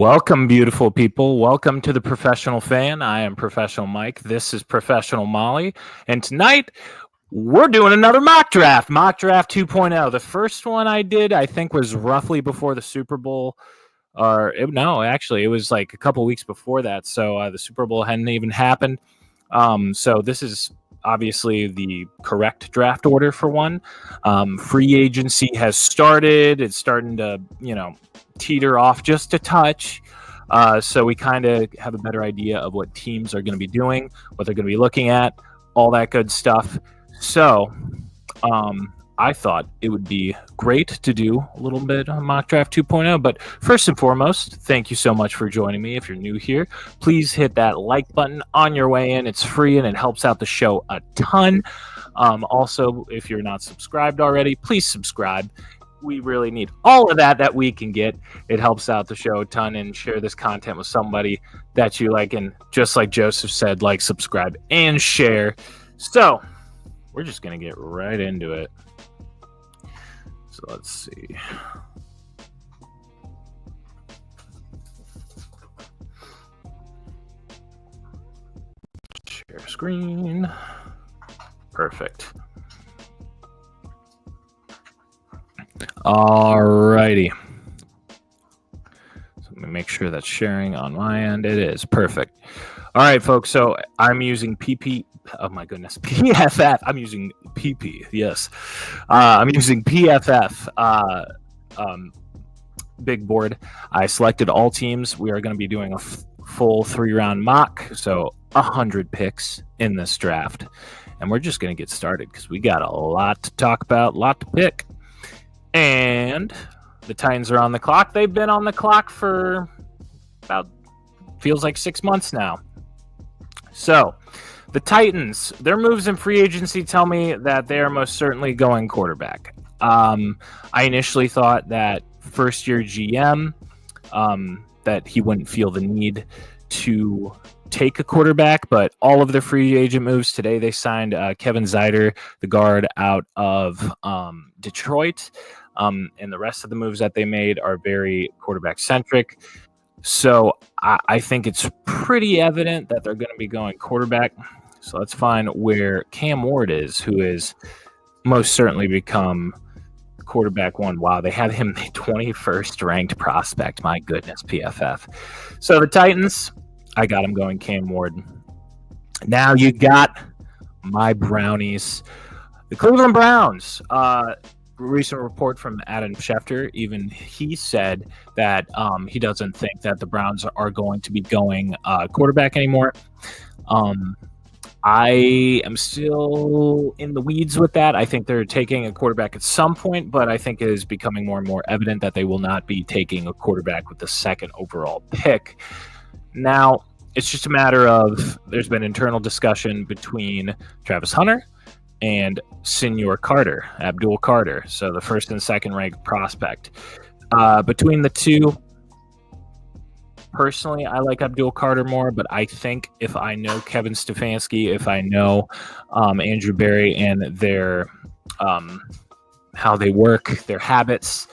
Welcome, beautiful people. Welcome to the Professional Fan. I am Professional Mike. This is Professional Molly. And tonight, we're doing another mock draft 2.0. The first one I did, I think, was roughly before the Super Bowl. It was like a couple weeks before that. So the Super Bowl hadn't even happened. So this is obviously the correct draft order for one. Free agency has started. It's starting to, teeter off just a touch. So we kind of have a better idea of what teams are going to be doing, what they're going to be looking at, all that good stuff. So I thought it would be great to do a little bit of mock draft 2.0. But first and foremost, thank you so much for joining me. If you're new here, please hit that like button on your way in. It's free and it helps out the show a ton. Also, if you're not subscribed already, please subscribe. We really need all of that we can get. It helps out the show a ton, and share this content with somebody that you like. And just like Joseph said, like, subscribe, and share. So we're just going to get right into it. So let's see. Share screen. Perfect. Alrighty. So let me make sure that's sharing on my end. It is. Perfect. All right, folks. So I'm using PFF. I'm using PP. Yes. I'm using PFF big board. I selected all teams. We are going to be doing a full 3-round mock. So 100 picks in this draft. And we're just going to get started because we got a lot to talk about, a lot to pick. And the Titans are on the clock. They've been on the clock for about, feels like 6 months now. So the Titans, their moves in free agency tell me that they are most certainly going quarterback. I initially thought that first-year GM, that he wouldn't feel the need to take a quarterback, but all of their free agent moves today, they signed Kevin Zeider, the guard out of Detroit. And the rest of the moves that they made are very quarterback-centric. So I think it's pretty evident that they're going to be going quarterback. So let's find where Cam Ward is, who is most certainly become quarterback one. Wow, they had him the 21st ranked prospect. My goodness, PFF. So the Titans, I got him going Cam Ward. Now you got my Brownies. The Cleveland Browns. Recent report from Adam Schefter, even he said that he doesn't think that the Browns are going to be going quarterback anymore. I am still in the weeds with that. I think they're taking a quarterback at some point, but I think it is becoming more and more evident that they will not be taking a quarterback with the second overall pick. Now, it's just a matter of there's been internal discussion between Travis Hunter and Senor Carter, Abdul Carter, so the first and second ranked prospect. Between the two, personally, I like Abdul Carter more, but I think if I know Kevin Stefanski, if I know Andrew Berry and their how they work, their habits,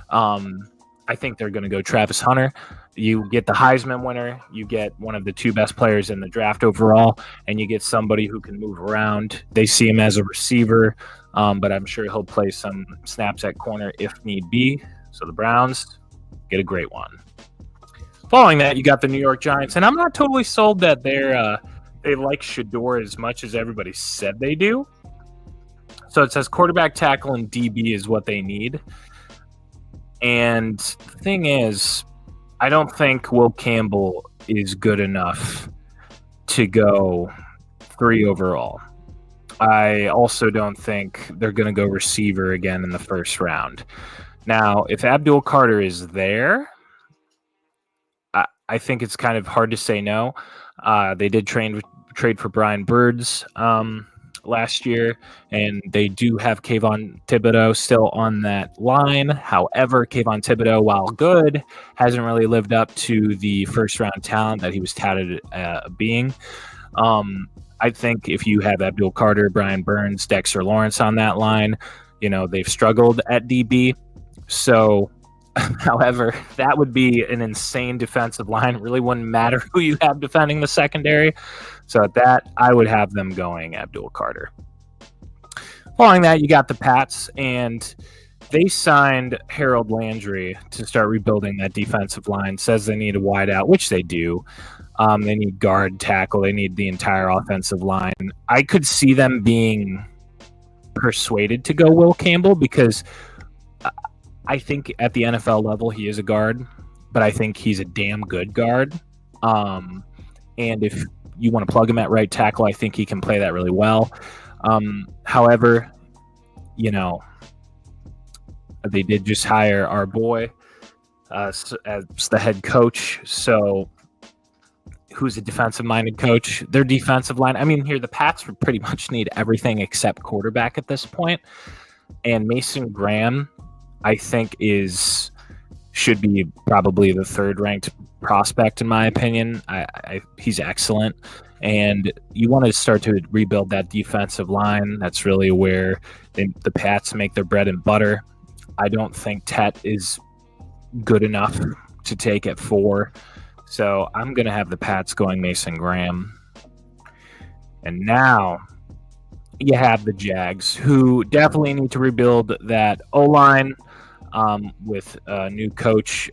I think they're going to go Travis Hunter. You get the Heisman winner, you get one of the two best players in the draft overall, and you get somebody who can move around. They see him as a receiver, but I'm sure he'll play some snaps at corner if need be. So the Browns get a great one. Following that, you got the New York Giants, and I'm not totally sold that they like Shedeur as much as everybody said they do. So it says quarterback, tackle, and DB is what they need. And the thing is, I don't think Will Campbell is good enough to go 3 overall. I also don't think they're going to go receiver again in the first round. Now, if Abdul Carter is there, I think it's kind of hard to say no. They did trade for Brian Birds last year, and they do have Kayvon Thibodeau still on that line. However, Kayvon Thibodeau, while good, hasn't really lived up to the first-round talent that he was touted being. I think if you have Abdul Carter, Brian Burns, Dexter Lawrence on that line, they've struggled at DB. So However, that would be an insane defensive line. It really wouldn't matter who you have defending the secondary. So at that, I would have them going Abdul Carter. Following that, you got the Pats, and they signed Harold Landry to start rebuilding that defensive line. Says they need a wideout, which they do. They need guard, tackle. They need the entire offensive line. I could see them being persuaded to go Will Campbell because I think at the NFL level he is a guard, but I think he's a damn good guard. And if you want to plug him at right tackle, I think he can play that really well. However, they did just hire our boy as the head coach. So who's a defensive-minded coach? Their defensive line. I mean, here the Pats would pretty much need everything except quarterback at this point. And Mason Graham, I think, should be probably the third-ranked prospect in my opinion. He's excellent. And you want to start to rebuild that defensive line. That's really where the Pats make their bread and butter. I don't think Tet is good enough to take at 4. So I'm going to have the Pats going Mason Graham. And now you have the Jags, who definitely need to rebuild that O-line with new coach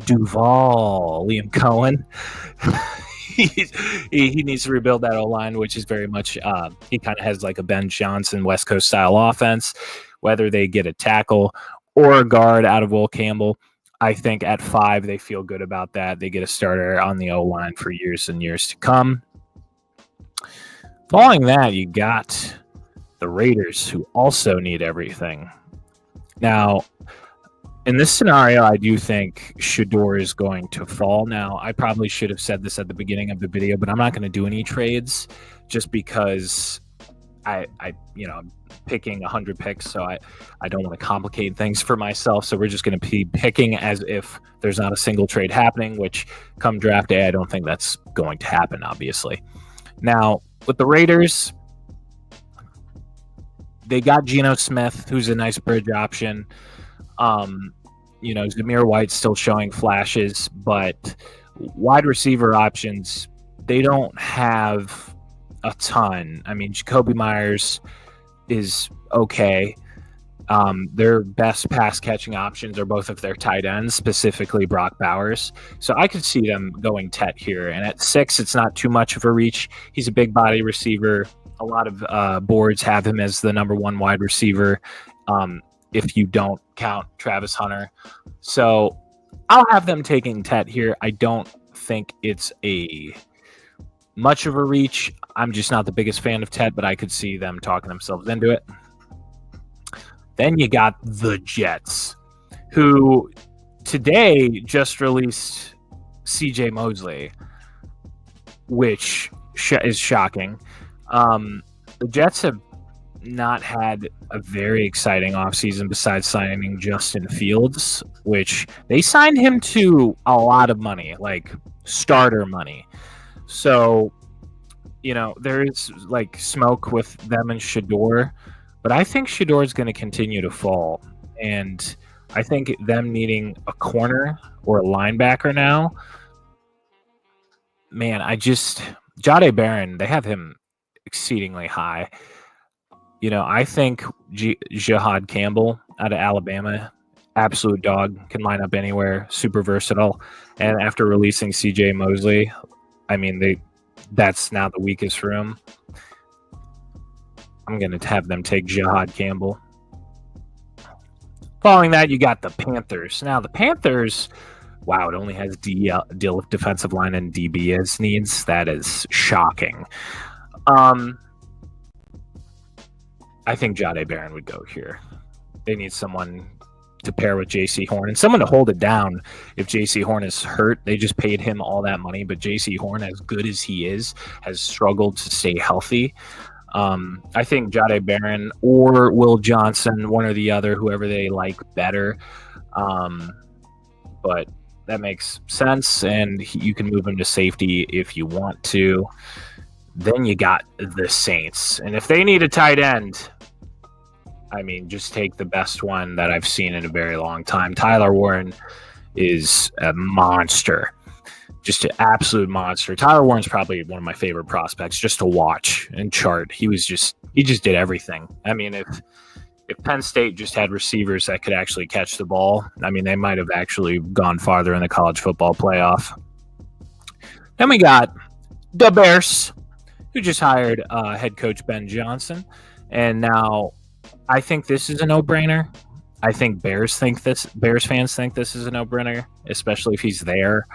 Duval, Liam Cohen. He needs to rebuild that O-line, which is very much he kind of has like a Ben Johnson West Coast style offense. Whether they get a tackle or a guard out of Will Campbell, I think at 5 they feel good about that. They get a starter on the O-line for years and years to come. Following that, you got the Raiders, who also need everything. Now, in this scenario, I do think Shedeur is going to fall. Now, I probably should have said this at the beginning of the video, but I'm not going to do any trades just because I'm picking 100 picks, so I don't want to complicate things for myself. So we're just going to be picking as if there's not a single trade happening, which come draft day, I don't think that's going to happen, obviously. Now, with the Raiders, they got Geno Smith, who's a nice bridge option. Zamir White's still showing flashes, but wide receiver options, they don't have a ton. I mean, Jacoby Myers is okay. Their best pass catching options are both of their tight ends, specifically Brock Bowers. So I could see them going Tet here. And at 6, it's not too much of a reach. He's a big body receiver. A lot of boards have him as the number 1 wide receiver. If you don't count Travis Hunter. So I'll have them taking Tet here. I don't think it's much of a reach. I'm just not the biggest fan of Tet, but I could see them talking themselves into it. Then you got the Jets, who today just released CJ Mosley, which is shocking. The Jets have not had a very exciting offseason besides signing Justin Fields, which they signed him to a lot of money, like starter money. So, there is like smoke with them and Shedeur, but I think Shedeur is going to continue to fall. And I think them needing a corner or a linebacker now, man, Jahdae Barron, they have him exceedingly high. I think Jahad Campbell out of Alabama, absolute dog, can line up anywhere, super versatile. And after releasing CJ Mosley, I mean, that's now the weakest room. I'm going to have them take Jahad Campbell. Following that, you got the Panthers. Now, the Panthers, wow, it only has defensive line and DB as needs. That is shocking. I think Jahdae Barron would go here. They need someone to pair with J.C. Horn and someone to hold it down if J.C. Horn is hurt. They just paid him all that money, but J.C. Horn, as good as he is, has struggled to stay healthy. I think Jahdae Barron or Will Johnson, one or the other, whoever they like better. But that makes sense, and you can move him to safety if you want to. Then you got the Saints, and if they need a tight end, I mean, just take the best one that I've seen in a very long time. Tyler Warren is a monster. Just an absolute monster. Tyler Warren's probably one of my favorite prospects just to watch and chart. He just did everything. I mean, if Penn State just had receivers that could actually catch the ball, I mean, they might have actually gone farther in the college football playoff. Then we got the Bears, who just hired head coach Ben Johnson. And now I think this is a no-brainer. I think Bears fans think this is a no-brainer, especially if he's there.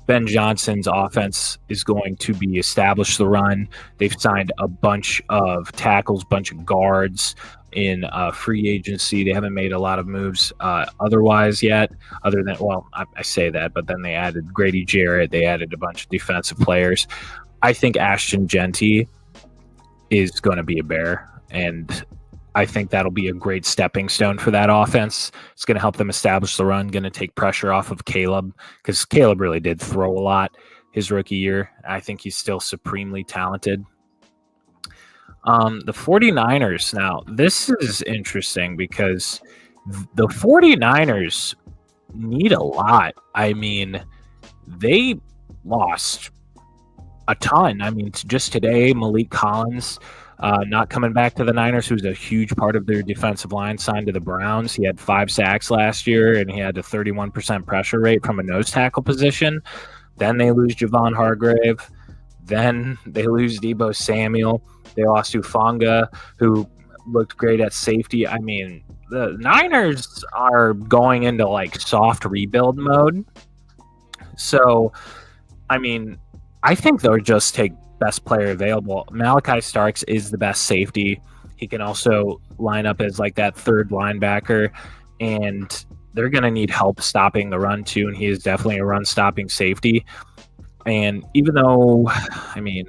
Ben Johnson's offense is going to be establish the run. They've signed a bunch of tackles, bunch of guards in free agency. They haven't made a lot of moves otherwise yet, other than, well, I say that, but then they added Grady Jarrett. They added a bunch of defensive players. I think Ashton Jeanty is going to be a Bear, and I think that'll be a great stepping stone for that offense. It's going to help them establish the run, going to take pressure off of Caleb, because Caleb really did throw a lot his rookie year. I think he's still supremely talented. The 49ers, now, this is interesting because the 49ers need a lot. I mean, they lost a ton. I mean, just today, Malik Collins not coming back to the Niners, who's a huge part of their defensive line, signed to the Browns. He had 5 sacks last year, and he had a 31% pressure rate from a nose tackle position. Then they lose Javon Hargrave. Then they lose Deebo Samuel. They lost Hufanga, who looked great at safety. I mean, the Niners are going into like soft rebuild mode. So, I mean, I think they'll just take best player available. Malachi Starks is the best safety. He can also line up as like that third linebacker, and they're going to need help stopping the run too, and he is definitely a run-stopping safety. And even though, I mean,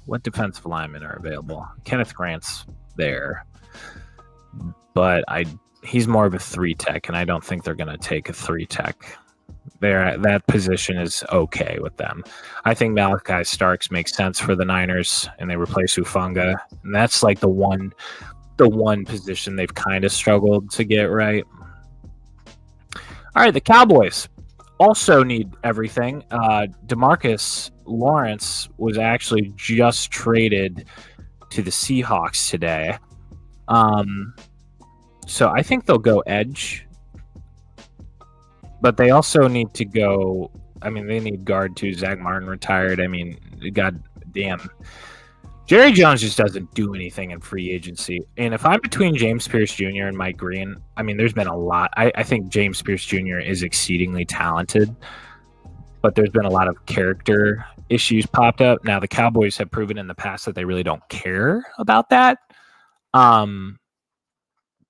what defensive linemen are available? Kenneth Grant's there, but he's more of a 3-tech, and I don't think they're going to take a 3-tech. That position is okay with them. I think Malachi Starks makes sense for the Niners, and they replace Hufanga, and that's like the one position they've kind of struggled to get right. All right, the Cowboys also need everything. DeMarcus Lawrence was actually just traded to the Seahawks today. So I think they'll go edge. But they also need to go, I mean, they need guard too. Zach Martin retired. I mean, god damn. Jerry Jones just doesn't do anything in free agency. And if I'm between James Pierce Jr. and Mike Green, I mean, there's been a lot. I think James Pierce Jr. is exceedingly talented, but there's been a lot of character issues popped up. Now, the Cowboys have proven in the past that they really don't care about that.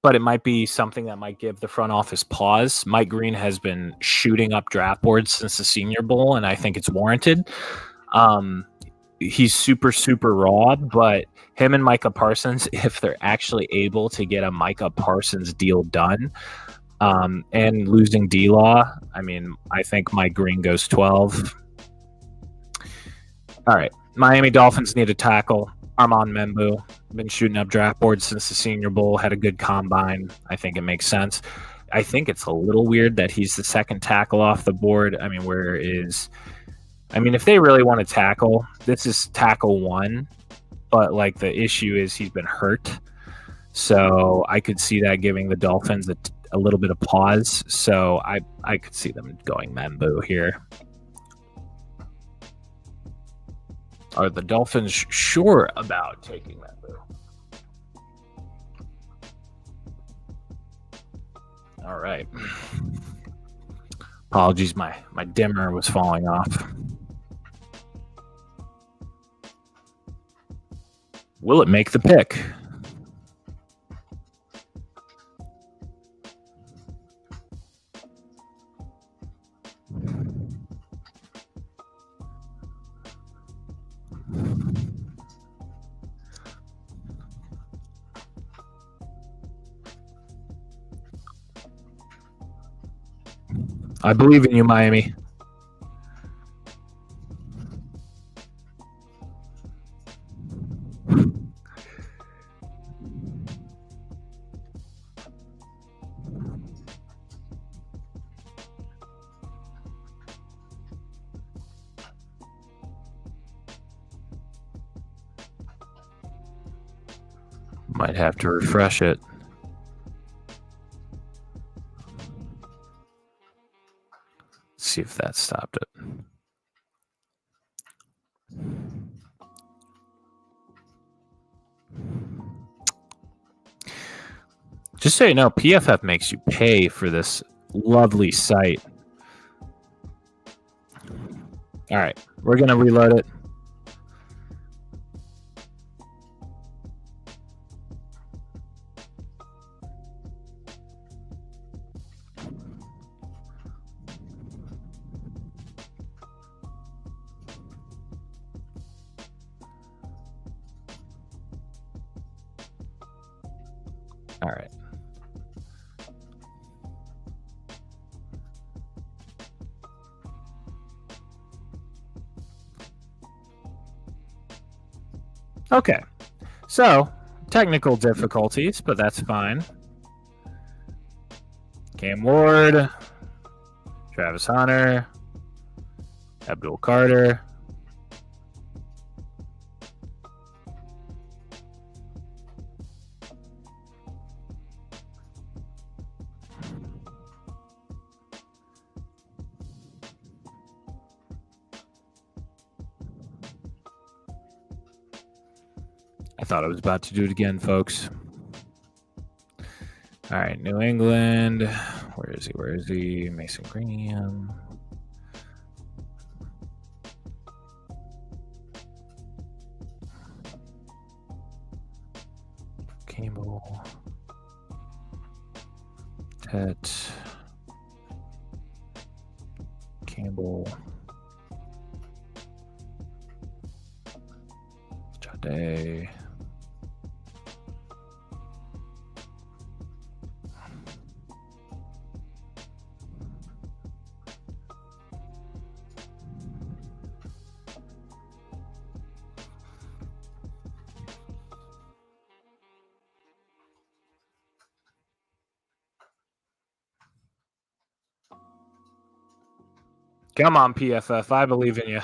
But it might be something that might give the front office pause. Mike Green has been shooting up draft boards since the Senior Bowl, and I think it's warranted. He's super, super raw, but him and Micah Parsons, if they're actually able to get a Micah Parsons deal done, and losing D-Law, I mean, I think Mike Green goes 12. All right, Miami Dolphins need a tackle. Armand Membu, been shooting up draft boards since the Senior Bowl, had a good combine. I think it makes sense. I think it's a little weird that he's the second tackle off the board. I mean, if they really want to tackle, this is tackle 1, but like the issue is he's been hurt. So I could see that giving the Dolphins a little bit of pause. So I could see them going Membu here. Are the Dolphins sure about taking Membu? All right. Apologies, my dimmer was falling off. Will it make the pick? I believe in you, Miami. Might have to refresh it. See if that stopped it. Just so you know, PFF makes you pay for this lovely site. All right, we're going to reload it. All right. Okay. So, technical difficulties, but that's fine. Cam Ward, Travis Hunter, Abdul Carter. I thought I was about to do it again, folks. All right, New England. Where is he? Where is he? Mason Greenham. Campbell. Tet. Campbell. Jade. Come on, PFF. I believe in you.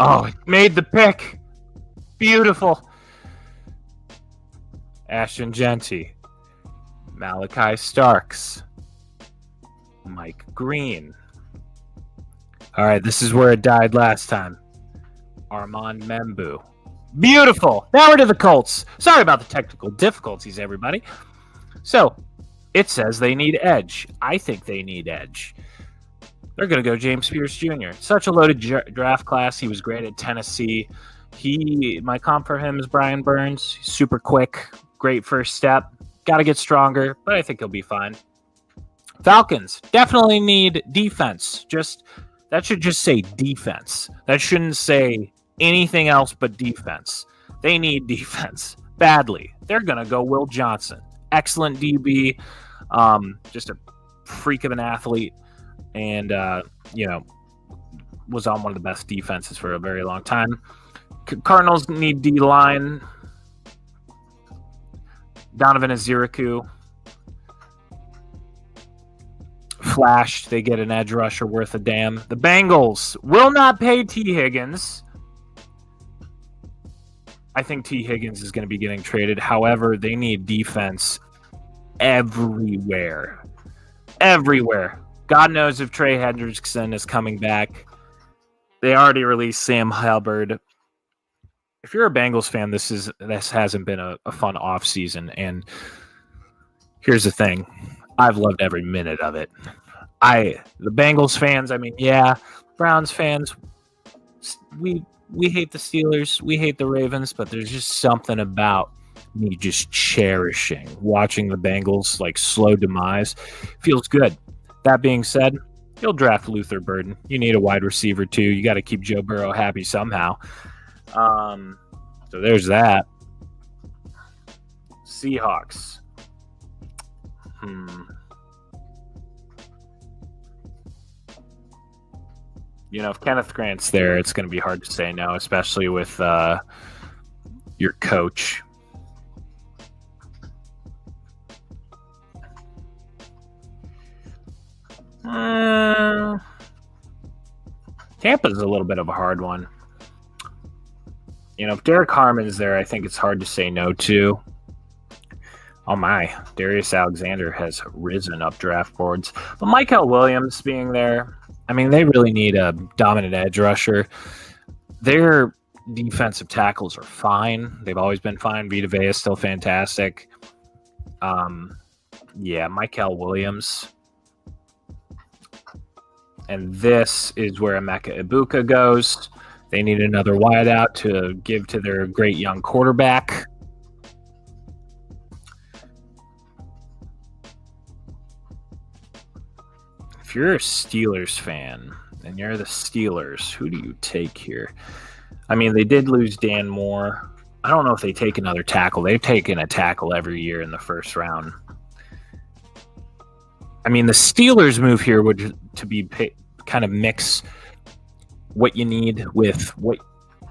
Oh, made the pick. Beautiful. Ashton Genty. Malachi Starks. Mike Green. All right, this is where it died last time. Armand Membu. Beautiful. Now we're to the Colts. Sorry about the technical difficulties, everybody. So, it says they need edge. I think they need edge. They're going to go James Pierce Jr. Such a loaded draft class. He was great at Tennessee. My comp for him is Brian Burns. He's super quick. Great first step. Got to get stronger, but I think he'll be fine. Falcons definitely need defense. That should just say defense. That shouldn't say anything else but defense. They need defense badly. They're going to go Will Johnson. Excellent DB. Just a freak of an athlete. And, was on one of the best defenses for a very long time. Cardinals need D-line. Donovan Eziraku. Flashed. They get an edge rusher worth a damn. The Bengals will not pay T. Higgins. I think T. Higgins is going to be getting traded. However, they need defense everywhere. Everywhere. God knows if Trey Hendrickson is coming back. They already released Sam Hubbard. If you're a Bengals fan, this hasn't been a fun offseason. And here's the thing. I've loved every minute of it. The Bengals fans, Browns fans, we hate the Steelers. We hate the Ravens, but there's just something about me just cherishing watching the Bengals slow demise. Feels good. That being said, you'll draft Luther Burden. You need a wide receiver too. You got to keep Joe Burrow happy somehow. So there's that. Seahawks. You know, if Kenneth Grant's there, it's going to be hard to say no, especially with your coach. Tampa's a little bit of a hard one. You know, if Derek Harmon's there, I think it's hard to say no to. Oh my, Darius Alexander has risen up draft boards. But Michael Williams being there, I mean, they really need a dominant edge rusher. Their defensive tackles are fine. They've always been fine. Vita Vea is still fantastic. Yeah, Michael Williams. And this is where Emeka Ibuka goes. They need another wideout to give to their great young quarterback. If you're a Steelers fan and you're the Steelers, who do you take here? I mean, they did lose Dan Moore. I don't know if they take another tackle. They've taken a tackle every year in the first round. I mean, the Steelers' move here would to be kind of mix what you need with what,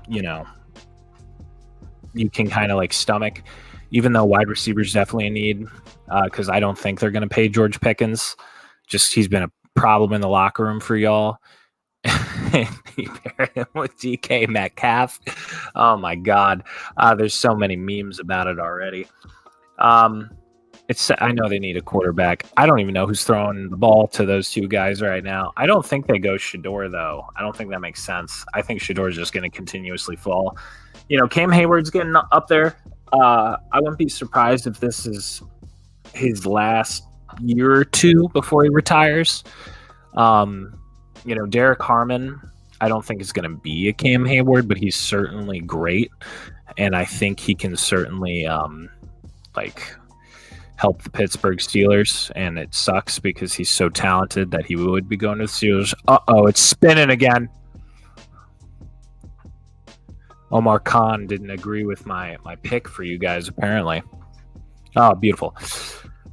you know, you can kind of like stomach, even though wide receivers definitely a need, because I don't think they're going to pay George Pickens. Just he's been a problem in the locker room for y'all. You pair him with DK Metcalf. Oh my God. There's so many memes about it already. I know they need a quarterback. I don't even know who's throwing the ball to those two guys right now. I don't think they go Shedeur, though. I don't think that makes sense. I think Shedeur is just going to continuously fall. You know, Cam Hayward's getting up there. I wouldn't be surprised if this is his last year or two before he retires. You know, Derek Harmon, I don't think is going to be a Cam Hayward, but he's certainly great. And I think he can certainly, help the Pittsburgh Steelers, and it sucks because he's so talented that he would be going to the Steelers. Uh-oh, it's spinning again. Omar Khan didn't agree with my pick for you guys, apparently. Oh, beautiful.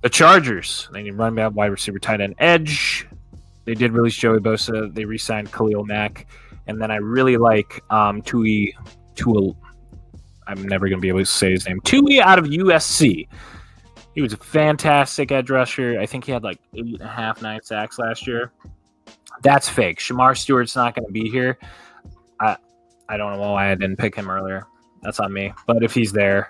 The Chargers, they need running back, wide receiver, tight end, edge. They did release Joey Bosa. They re-signed Khalil Mack. And then I really like Tui. I'm never going to be able to say his name. Tui out of USC. He was a fantastic edge rusher. I think he had like 8.5, 9 sacks last year. That's fake. Shamar Stewart's not going to be here. I don't know why I didn't pick him earlier. That's on me. But if he's there,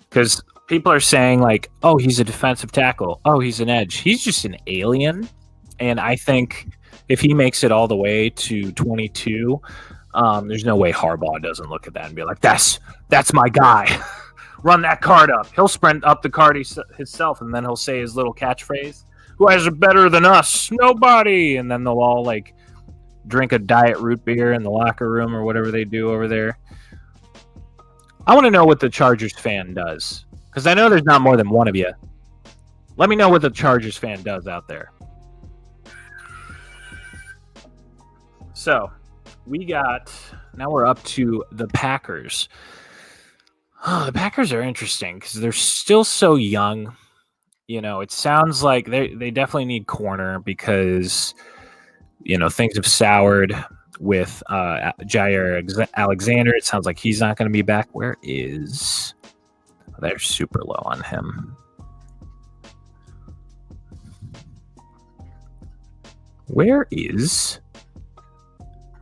because people are saying like, oh, he's a defensive tackle. Oh, he's an edge. He's just an alien. And I think if he makes it all the way to 22, there's no way Harbaugh doesn't look at that and be like, that's my guy. Run that card up. He'll sprint up the card himself, and then he'll say his little catchphrase. Who has it better than us? Nobody. And then they'll all like drink a diet root beer in the locker room or whatever they do over there. I want to know what the Chargers fan does, because I know there's not more than one of you. Let me know what the Chargers fan does out there. So now we're up to the Packers. Oh, the Packers are interesting because they're still so young. You know, it sounds like they definitely need corner because, you know, things have soured with Jair Alexander. It sounds like he's not going to be back. Where is... They're super low on him. Where is...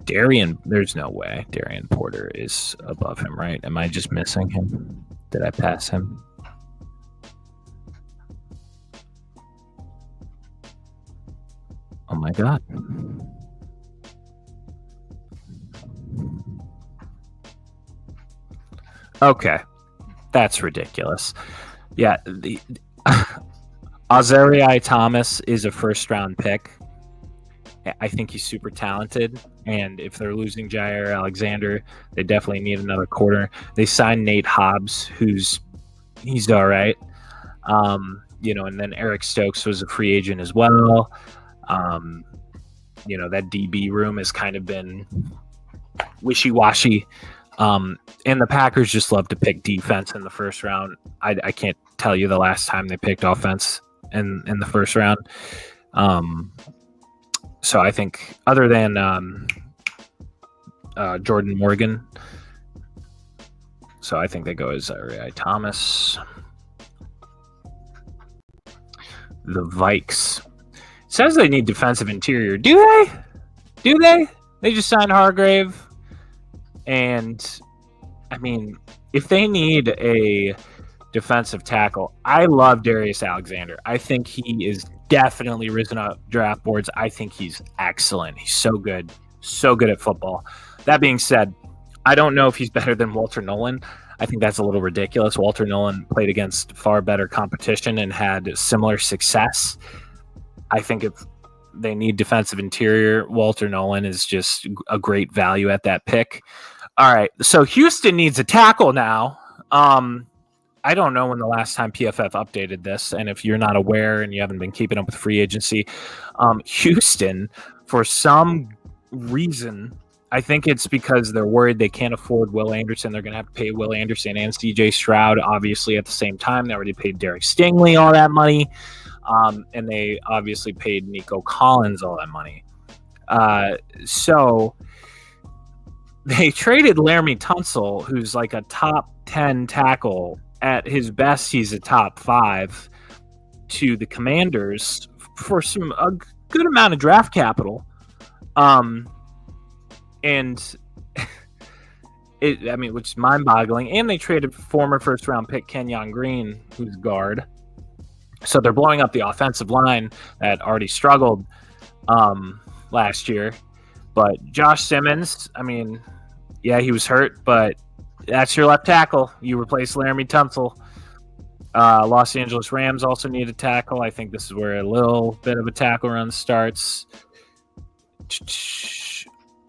Darian, there's no way Darian Porter is above him, right? Am I just missing him? Did I pass him? Oh my God. Okay. That's ridiculous. Yeah. Azareai Thomas is a first-round pick. I think he's super talented, and if they're losing Jair Alexander, they definitely need another corner. They signed Nate Hobbs, he's all right. You know, and then Eric Stokes was a free agent as well. You know, that DB room has kind of been wishy-washy. And the Packers just love to pick defense in the first round. I can't tell you the last time they picked offense in the first round. So I think other than Jordan Morgan, so I think they go as Thomas. The Vikes. It says they need defensive interior. Do they? Do they? They just signed Hargrave. And, I mean, if they need a defensive tackle, I love Darius Alexander. I think he is definitely risen up draft boards. I think he's excellent. He's so good at football. That being said, I don't know if he's better than Walter Nolan. I think that's a little ridiculous. Walter Nolan played against far better competition and had similar success. I think if they need defensive interior, Walter Nolan is just a great value at that pick. All right, so Houston needs a tackle now. I don't know when the last time PFF updated this, and if you're not aware and you haven't been keeping up with free agency, Houston, for some reason, I think it's because they're worried they can't afford Will Anderson. They're going to have to pay Will Anderson and C.J. Stroud, obviously, at the same time. They already paid Derek Stingley all that money, and they obviously paid Nico Collins all that money. So they traded Laramie Tunsil, who's like a top 10 tackle. At his best, he's a top 5, to the Commanders for a good amount of draft capital. And which is mind-boggling. And they traded former first-round pick Kenyon Green, who's guard. So they're blowing up the offensive line that already struggled last year. But Josh Simmons, yeah, he was hurt, but that's your left tackle. You replace Laramie Tunsil. Los Angeles Rams also need a tackle. I think this is where a little bit of a tackle run starts.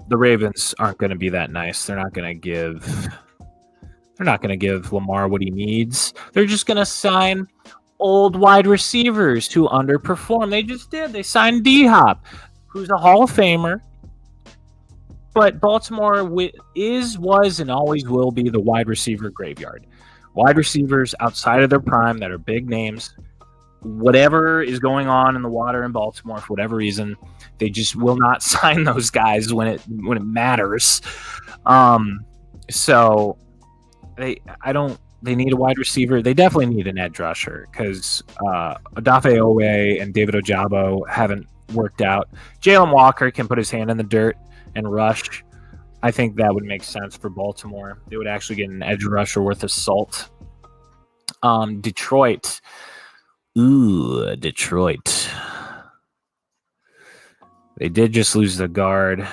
The Ravens aren't going to be that nice. They're not going to give Lamar what he needs. They're just going to sign old wide receivers who underperform. They just did. They signed D-Hop, who's a Hall of Famer. But Baltimore was, and always will be the wide receiver graveyard. Wide receivers outside of their prime that are big names. Whatever is going on in the water in Baltimore, for whatever reason, they just will not sign those guys when it matters. So they need a wide receiver. They definitely need an edge rusher because Odafe Owe and David Ojabo haven't worked out. Jalen Walker can put his hand in the dirt and rush. I think that would make sense for Baltimore. They would actually get an edge rusher worth of salt. Detroit. Ooh, Detroit. They did just lose the guard.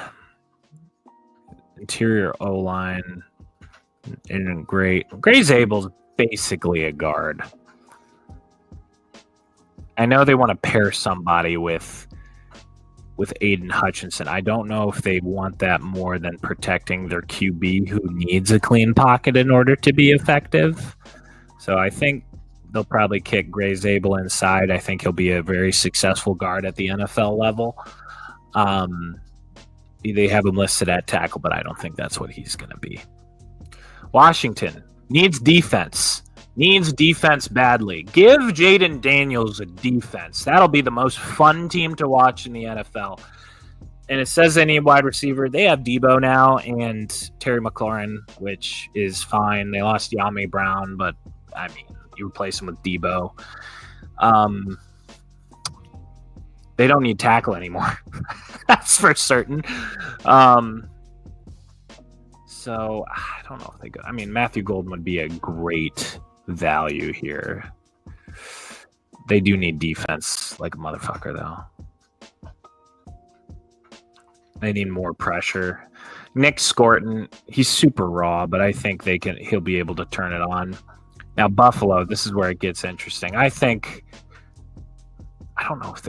Interior O-line isn't great. Gray Zabel's basically a guard. I know they want to pair somebody with Aiden Hutchinson. I don't know if they want that more than protecting their QB who needs a clean pocket in order to be effective. So I think they'll probably kick Gray Zabel inside. I think he'll be a very successful guard at the NFL level. They have him listed at tackle, but I don't think that's what he's going to be. Washington needs defense. Needs defense badly. Give Jaden Daniels a defense. That'll be the most fun team to watch in the NFL. And it says they need wide receiver. They have Debo now and Terry McLaurin, which is fine. They lost Yami Brown, but you replace him with Debo. They don't need tackle anymore. That's for certain. So I don't know if they go. Matthew Golden would be a great value here. They do need defense like a motherfucker, though. They need more pressure. Nick Scorton, he's super raw, but I think he'll be able to turn it on. Now, Buffalo, this is where it gets interesting. I don't know if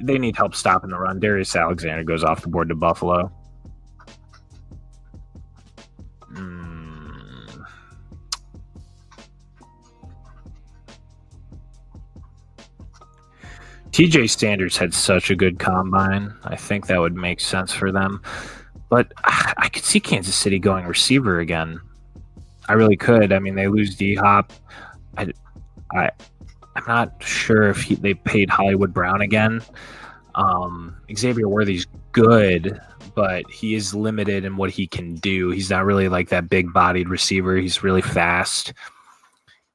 they need help stopping the run. Darius Alexander goes off the board to Buffalo. TJ Sanders had such a good combine. I think that would make sense for them. But I I could see Kansas City going receiver again. I really could. I mean, they lose D-Hop. I'm not sure if they paid Hollywood Brown again. Xavier Worthy's good, but he is limited in what he can do. He's not really like that big-bodied receiver. He's really fast.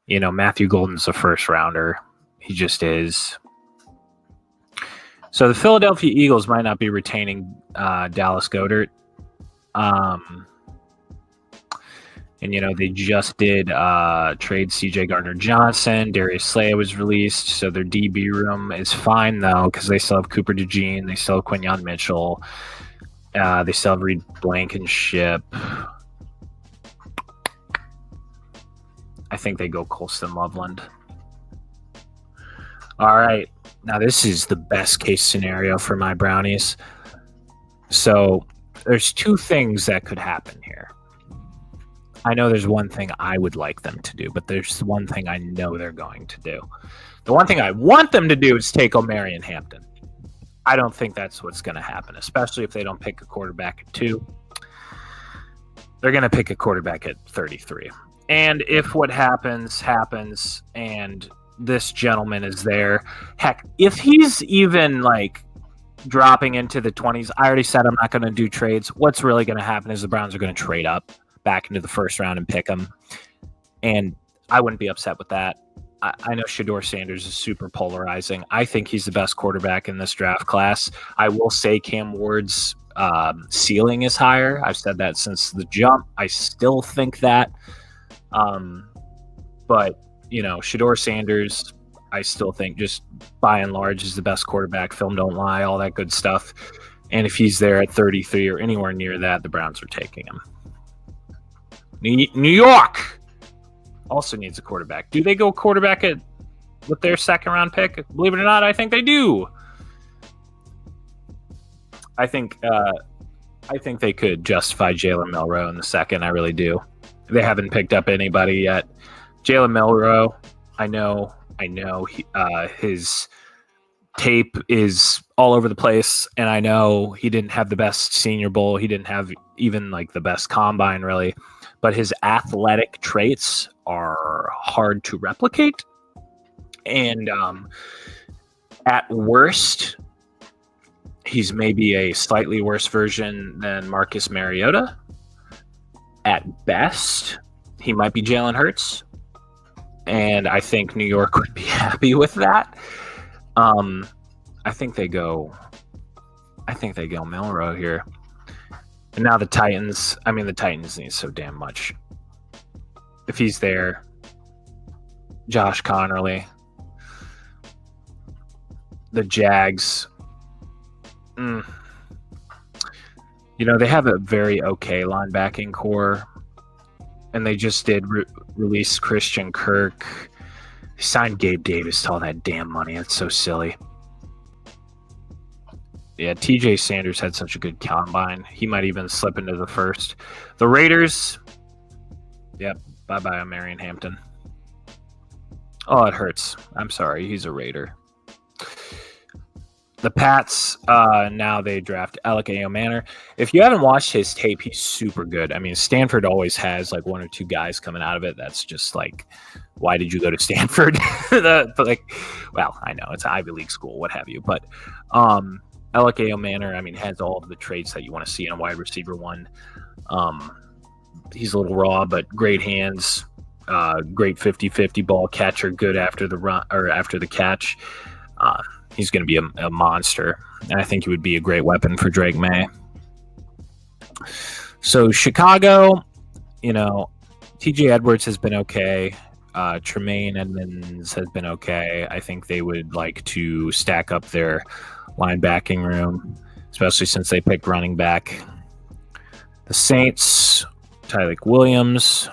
Matthew Golden's a first-rounder. He just is. So the Philadelphia Eagles might not be retaining Dallas Goedert. And, they just did trade C.J. Gardner-Johnson. Darius Slay was released. So their DB room is fine, though, because they still have Cooper DeJean. They still have Quinyon Mitchell. They still have Reed Blankenship. I think they go Colston Loveland. All right. Now, this is the best case scenario for my Brownies. So there's two things that could happen here. I know there's one thing I would like them to do, but there's one thing I know they're going to do. The one thing I want them to do is take Omarion Hampton. I don't think that's what's going to happen, especially if they don't pick a quarterback at 2. They're going to pick a quarterback at 33. And if what happens, and this gentleman is there, heck, if he's even like dropping into the 20s, I already said I'm not going to do trades. What's really going to happen is the Browns are going to trade up back into the first round and pick him. And I wouldn't be upset with that. I know Shedeur Sanders is super polarizing. I think he's the best quarterback in this draft class. I will say Cam Ward's ceiling is higher. I've said that since the jump. I still think that. But, Shedeur Sanders, I still think just by and large is the best quarterback. Film don't lie, all that good stuff. And if he's there at 33 or anywhere near that, the Browns are taking him. New York also needs a quarterback. Do they go quarterback with their second round pick? Believe it or not, I think they do. I think they could justify Jalen Milroe in the second. I really do. They haven't picked up anybody yet. Jalen Milroe, I know his tape is all over the place, and I know he didn't have the best Senior Bowl. He didn't have even like the best combine, really. But his athletic traits are hard to replicate. And at worst, he's maybe a slightly worse version than Marcus Mariota. At best, he might be Jalen Hurts. And I think New York would be happy with that. I think they go Milroe here. And now the Titans need so damn much. If he's there, Josh Connerly, the Jags, they have a very okay linebacking core, and they just did release Christian Kirk. They signed Gabe Davis to all that damn money. It's so silly. Yeah, TJ Sanders had such a good combine. He might even slip into the first. The Raiders, yep, bye-bye Omarion Hampton. Oh, it hurts. I'm sorry. He's a Raider. The Pats, now they draft Alec Ayomanor. If you haven't watched his tape, he's super good. I mean, Stanford always has like one or two guys coming out of it. That's just like, why did you go to Stanford? Well, I know it's an Ivy League school, what have you. But Alec Ayomanor, has all of the traits that you want to see in a wide receiver one. He's a little raw, but great hands, great 50-50 ball catcher, good after the run or after the catch. He's going to be a monster, and I think he would be a great weapon for Drake May. So Chicago, TJ Edwards has been okay. Tremaine Edmonds has been okay. I think they would like to stack up their linebacking room, especially since they picked running back. The Saints, Tyreek Williams,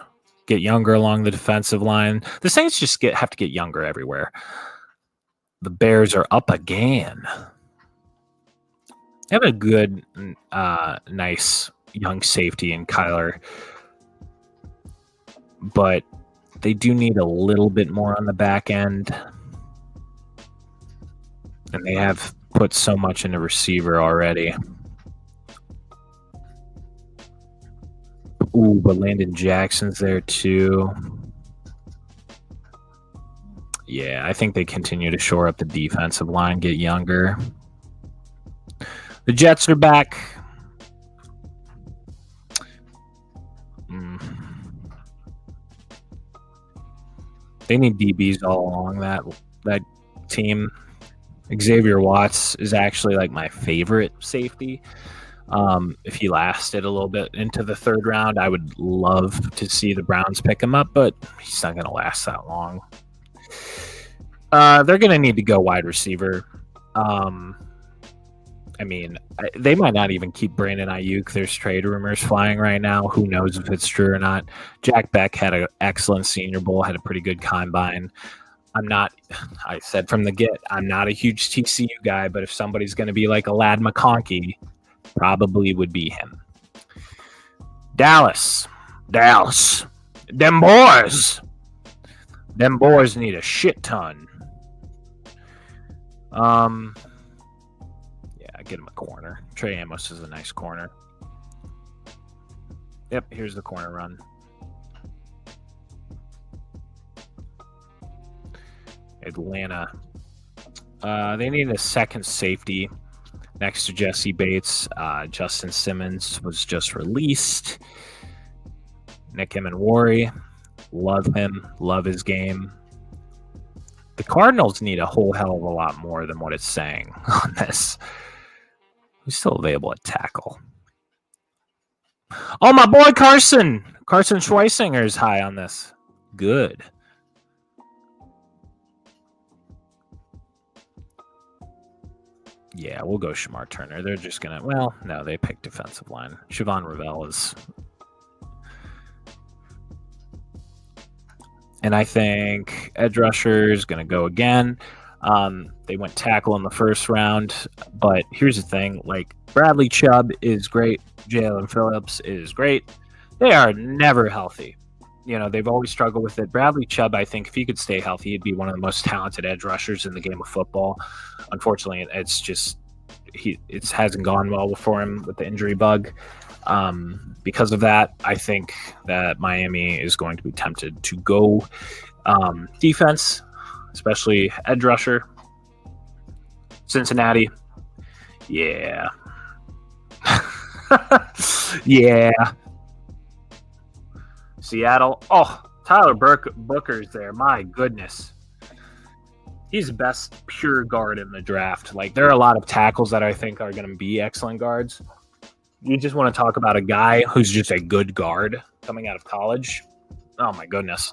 get younger along the defensive line. The Saints just have to get younger everywhere. The Bears are up again. They have a good, nice young safety in Kyler, but they do need a little bit more on the back end. And they have put so much into receiver already. but Landon Jackson's there too. Yeah, I think they continue to shore up the defensive line, get younger. The Jets are back. They need DBs all along that team. Xavier Watts is actually like my favorite safety. If he lasted a little bit into the third round, I would love to see the Browns pick him up, but he's not going to last that long. They're going to need to go wide receiver. I mean, they might not even keep Brandon Ayuk. There's trade rumors flying right now. Who knows if it's true or not? Jack Beck had an excellent Senior Bowl, had a pretty good combine. I said from the get, I'm not a huge TCU guy, but if somebody's going to be like a Lad McConkey, probably would be him. Dallas. Them boys need a shit ton. Yeah, get him a corner. Trey Amos is a nice corner. Yep, here's the corner run. Atlanta. They need a second safety next to Jesse Bates. Justin Simmons was just released. Nick Emenwari. Love him. Love his game. The Cardinals need a whole hell of a lot more than what it's saying on this. Who's still available at tackle? Oh, my boy Carson. Carson Schweissinger is high on this. Good. Yeah, we'll go Shamar Turner. They're just going to... Well, no, they picked defensive line. Siobhan Ravel is... And I think edge rusher is going to go again. They went tackle in the first round. But here's the thing. Like, Bradley Chubb is great. Jalen Phillips is great. They are never healthy. You know, they've always struggled with it. Bradley Chubb, I think, if he could stay healthy, he'd be one of the most talented edge rushers in the game of football. Unfortunately, it's just it hasn't gone well for him with the injury bug. Because of that, I think that Miami is going to be tempted to go defense, especially edge rusher. Cincinnati, yeah. Yeah. Seattle, oh, Tyler Booker's there. My goodness. He's the best pure guard in the draft. Like, there are a lot of tackles that I think are going to be excellent guards. You just want to talk about a guy who's just a good guard coming out of college. Oh, my goodness.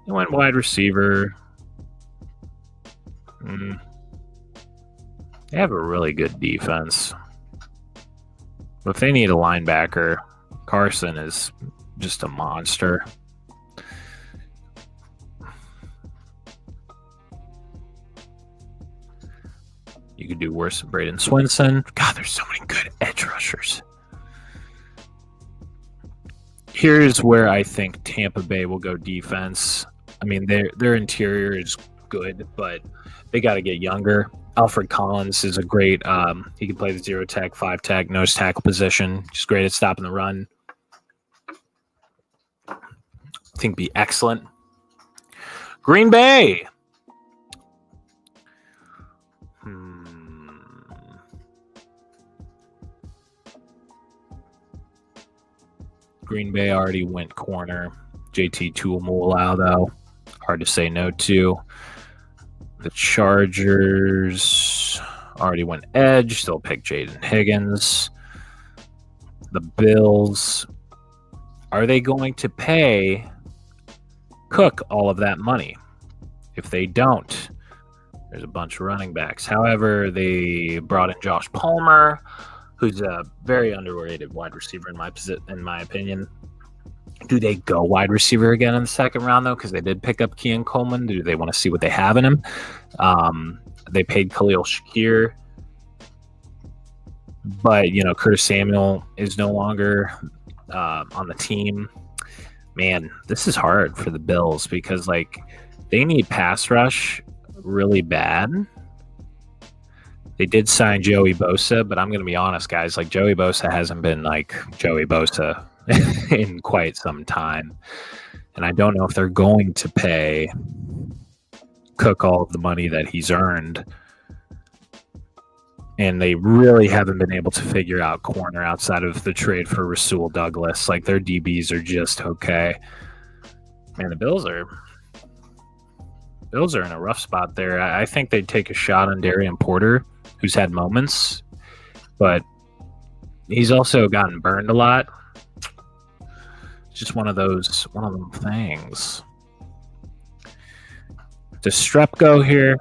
He went wide receiver. They have a really good defense. But if they need a linebacker, Carson is just a monster. You could do worse than Braden Swinson. God, there's so many good edge rushers. Here's where I think Tampa Bay will go defense. I mean, their interior is good, but they got to get younger. Alfred Collins is a great, he can play the 0 tech, 5 tech, nose tackle position. Just great at stopping the run. I think be excellent. Green Bay. Green Bay already went corner. JT Tuimoloau, though. Hard to say no to. The Chargers already went edge. Still pick Jaden Higgins. The Bills. Are they going to pay Cook all of that money? If they don't, there's a bunch of running backs. However, they brought in Josh Palmer, who's a very underrated wide receiver in my opinion. Do they go wide receiver again in the second round, though? Because they did pick up Keon Coleman. Do they want to see what they have in him? They paid Khalil Shakir. But, Curtis Samuel is no longer on the team. Man, this is hard for the Bills because, they need pass rush really bad. They did sign Joey Bosa, but I'm going to be honest, guys. Like, Joey Bosa hasn't been like Joey Bosa in quite some time. And I don't know if they're going to pay Cook all of the money that he's earned. And they really haven't been able to figure out corner outside of the trade for Rasul Douglas. Like, their DBs are just okay. Man, the Bills are in a rough spot there. I think they'd take a shot on Darian Porter, who's had moments, but he's also gotten burned a lot. It's just one of them things. Does Strep go here?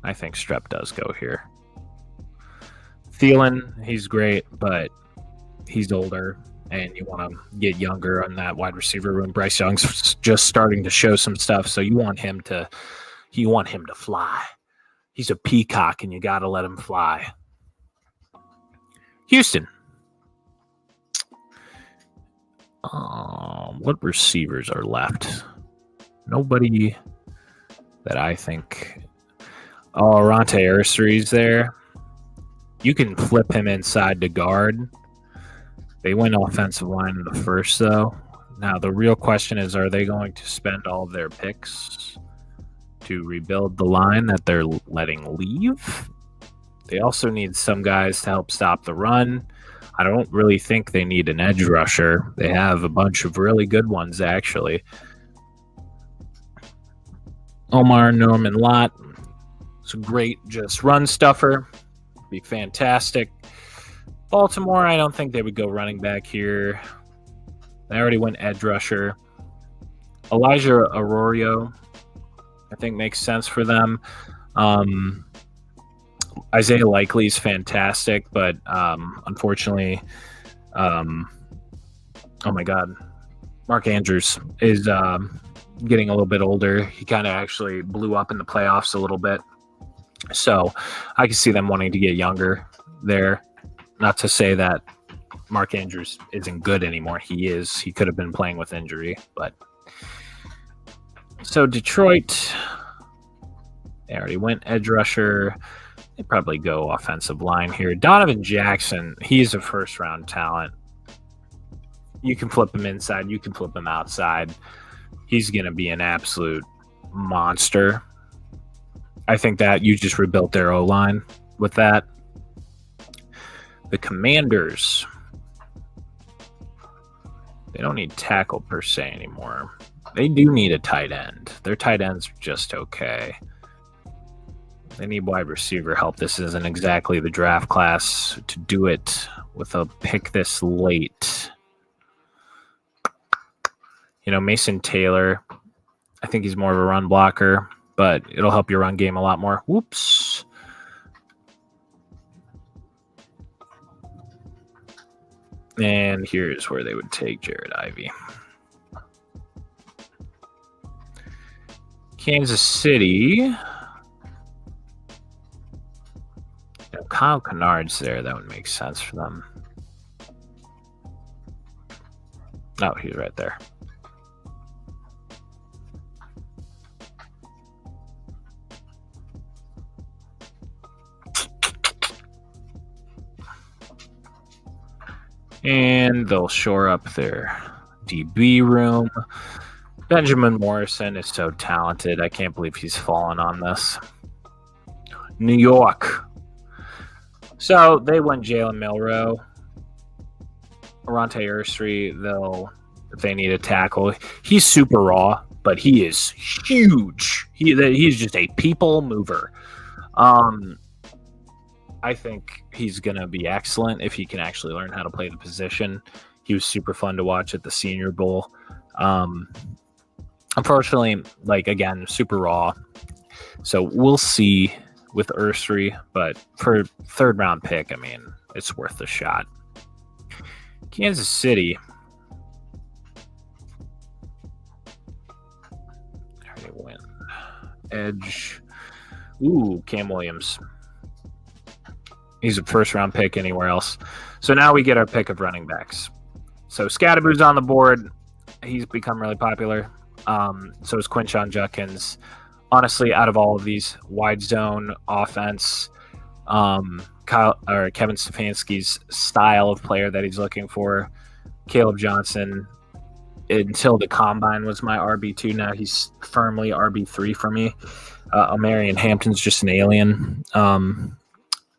I think Strep does go here. Thielen, he's great, but he's older, and you want to get younger on that wide receiver room. Bryce Young's just starting to show some stuff, so you want him to fly. He's a peacock, and you got to let him fly. Houston. What receivers are left? Nobody that I think. Oh, Arante Ursery's there. You can flip him inside to guard. They went offensive line in the first, though. Now, the real question is, are they going to spend all of their picks to rebuild the line that they're letting leave? They also need some guys to help stop the run. I don't really think they need an edge rusher. They have a bunch of really good ones, actually. Omar Norman Lott. It's a great just run stuffer. Be fantastic. Baltimore, I don't think they would go running back here. They already went edge rusher. Elijah Arroyo, I think, makes sense for them. Isaiah Likely is fantastic, but unfortunately, oh my God, Mark Andrews is getting a little bit older. He kind of actually blew up in the playoffs a little bit. So I can see them wanting to get younger there. Not to say that Mark Andrews isn't good anymore. He is. He could have been playing with injury. But so Detroit, they already went edge rusher. They probably go offensive line here. Donovan Jackson, he's a first-round talent. You can flip him inside. You can flip him outside. He's going to be an absolute monster. I think that you just rebuilt their O-line with that. The Commanders, they don't need tackle per se anymore. They do need a tight end. Their tight ends are just okay. They need wide receiver help. This isn't exactly the draft class to do it with a pick this late. You know, Mason Taylor, I think he's more of a run blocker, but it'll help your run game a lot more. Whoops. And here's where they would take Jared Ivey. Kansas City. Kyle Kennard's there. That would make sense for them. Oh, he's right there. And they'll shore up their DB room. Benjamin Morrison is so talented. I can't believe he's fallen on this. New York. So they went Jalen Milroe. Arante Ursery, if they need a tackle. He's super raw, but he is huge. He's just a people mover. I think he's going to be excellent if he can actually learn how to play the position. He was super fun to watch at the Senior Bowl. Unfortunately, again, super raw. So we'll see with Ursery, but for third-round pick, I mean, it's worth a shot. Kansas City. Already win. Edge. Ooh, Cam Williams. He's a first-round pick anywhere else. So now we get our pick of running backs. So Scadaboo's on the board. He's become really popular. So is Quinshon Judkins. honestly, out of all of these, wide zone offense, Kevin Stefanski's style of player that he's looking for, Caleb Johnson, until the combine was my RB2. Now he's firmly RB3 for me. Omarion Hampton's just an alien.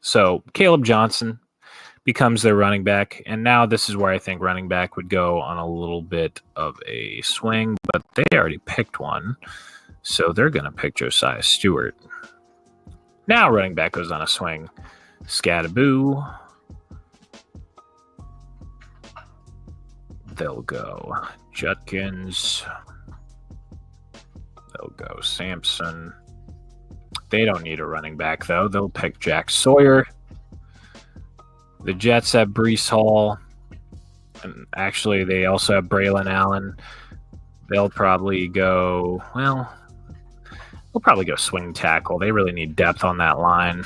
So Caleb Johnson becomes their running back. And now this is where I think running back would go on a little bit of a swing, but they already picked one. So they're going to pick Josiah Stewart. Now running back goes on a swing. Scadaboo. They'll go Judkins. They'll go Sampson. They don't need a running back, though. They'll pick Jack Sawyer. The Jets have Breece Hall. And actually, they also have Braylon Allen. They'll probably go, well, they'll probably go swing tackle. They really need depth on that line.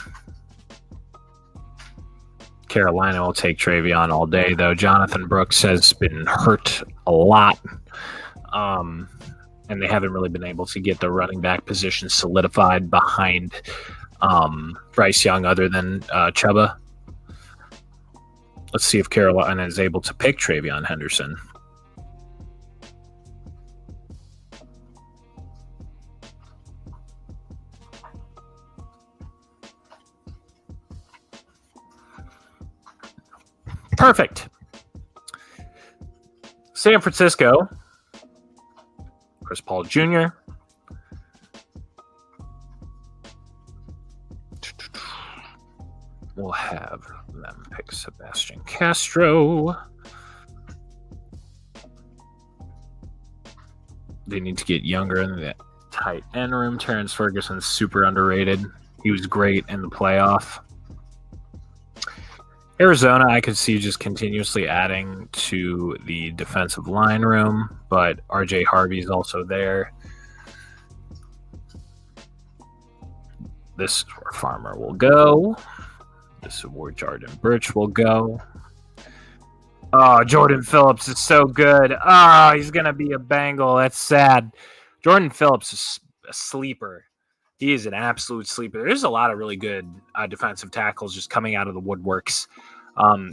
Carolina will take Travion all day, though. Jonathan Brooks has been hurt a lot. And they haven't really been able to get the running back position solidified behind Bryce Young other than Chuba. Let's see if Carolina is able to pick Travion Henderson. Perfect. San Francisco, Chris Paul Jr. We'll have them pick Sebastian Castro. They need to get younger in the tight end room. Terrence Ferguson's super underrated. He was great in the playoff. Arizona, I could see just continuously adding to the defensive line room, but RJ Harvey's also there. This is where Farmer will go. This is where Jordan Birch will go. Oh, Jordan Phillips is so good. Oh, he's going to be a Bengal. That's sad. Jordan Phillips is a sleeper. He is an absolute sleeper. There's a lot of really good defensive tackles just coming out of the woodworks.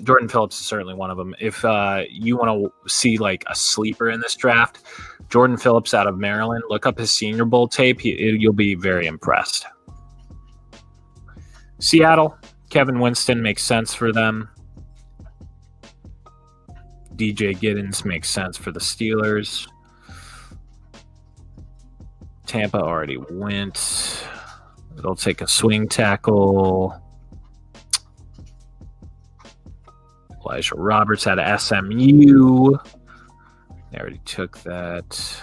Jordan Phillips is certainly one of them. If you want to see like a sleeper in this draft, Jordan Phillips out of Maryland, look up his Senior Bowl tape. You'll be very impressed. Seattle, Kevin Winston makes sense for them. DJ Giddens makes sense for the Steelers. Tampa already went. They'll take a swing tackle. Elijah Roberts out of SMU. They already took that.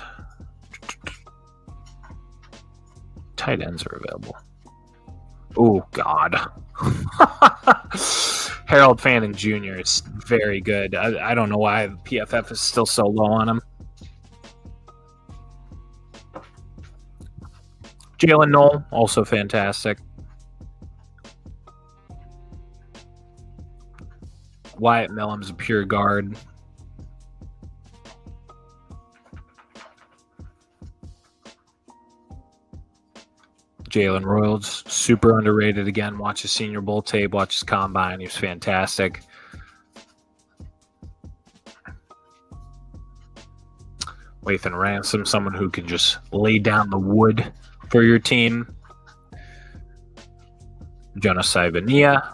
Tight ends are available. Oh, God. Harold Fannin Jr. is very good. I don't know why PFF is still so low on him. Jalen Knoll, also fantastic. Wyatt Millam's a pure guard. Jalen Royals, super underrated again. Watch his Senior Bowl tape, watch his combine. He was fantastic. Lathan Ransom, someone who can just lay down the wood for your team. Jonas Saivania.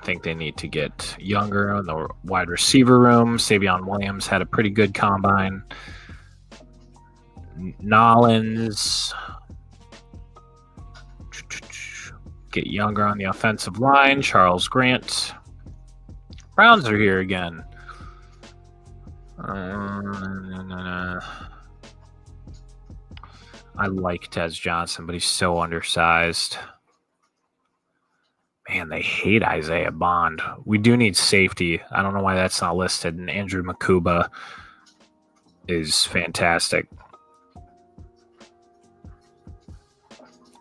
I think they need to get younger in the wide receiver room. Savion Williams had a pretty good combine. Nollins. Get younger on the offensive line. Charles Grant. Browns are here again. I like Tez Johnson, but he's so undersized. Man, they hate Isaiah Bond. We do need safety. I don't know why that's not listed. And Andrew Makuba is fantastic.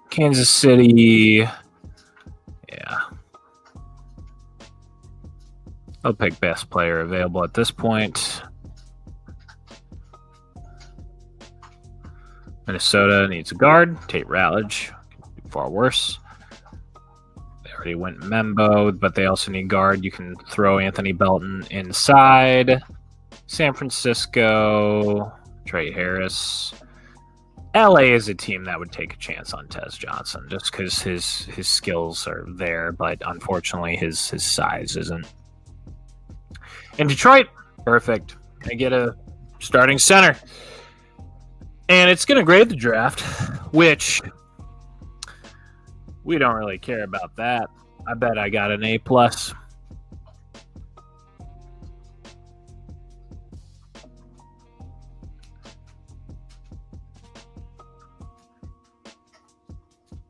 Kansas City. Yeah. I'll pick best player available at this point. Minnesota needs a guard. Tate Ratledge. Far worse. They already went Membo, but they also need guard. You can throw Anthony Belton inside. San Francisco, Trey Harris. LA is a team that would take a chance on Tez Johnson just because his skills are there, but unfortunately his size isn't. In Detroit, perfect. I get a starting center. And it's going to grade the draft, which we don't really care about that. I bet I got an A+.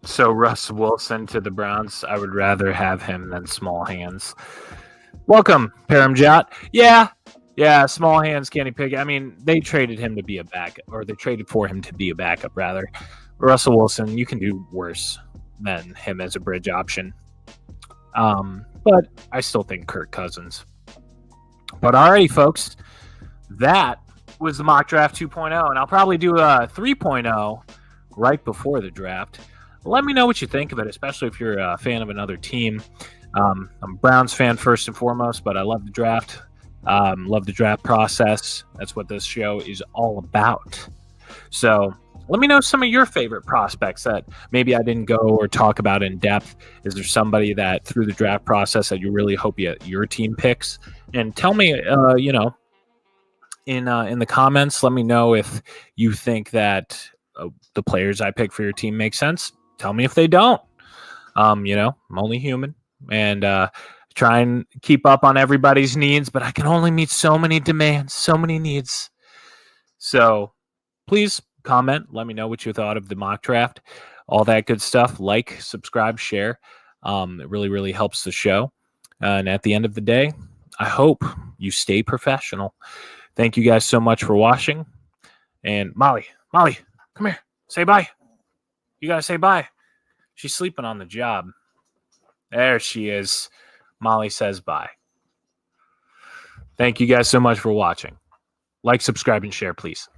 So Russ Wilson to the Browns, I would rather have him than Small Hands. Welcome, Paramjot. Yeah, Small Hands, Kenny Pickett. I mean, they traded him to be a backup, or they traded for him to be a backup, rather. Russell Wilson, you can do worse than him as a bridge option. But I still think Kirk Cousins. But alrighty, folks, that was the mock draft 2.0, and I'll probably do a 3.0 right before the draft. Let me know what you think of it, especially if you're a fan of another team. I'm a Browns fan first and foremost, but I love the draft. Love the draft process. That's what this show is all about. So let me know some of your favorite prospects that maybe I didn't go or talk about in depth. Is there somebody that through the draft process that you really hope your team picks? And tell me, in the comments, let me know if you think that the players I pick for your team make sense. Tell me if they don't. I'm only human, and try and keep up on everybody's needs, but I can only meet so many demands, so many needs. So please comment. Let me know what you thought of the mock draft. All that good stuff. Like, subscribe, share. It really, really helps the show. And at the end of the day, I hope you stay professional. Thank you guys so much for watching. And Molly, come here. Say bye. You got to say bye. She's sleeping on the job. There she is. Molly says bye. Thank you guys so much for watching. Like, subscribe, and share, please.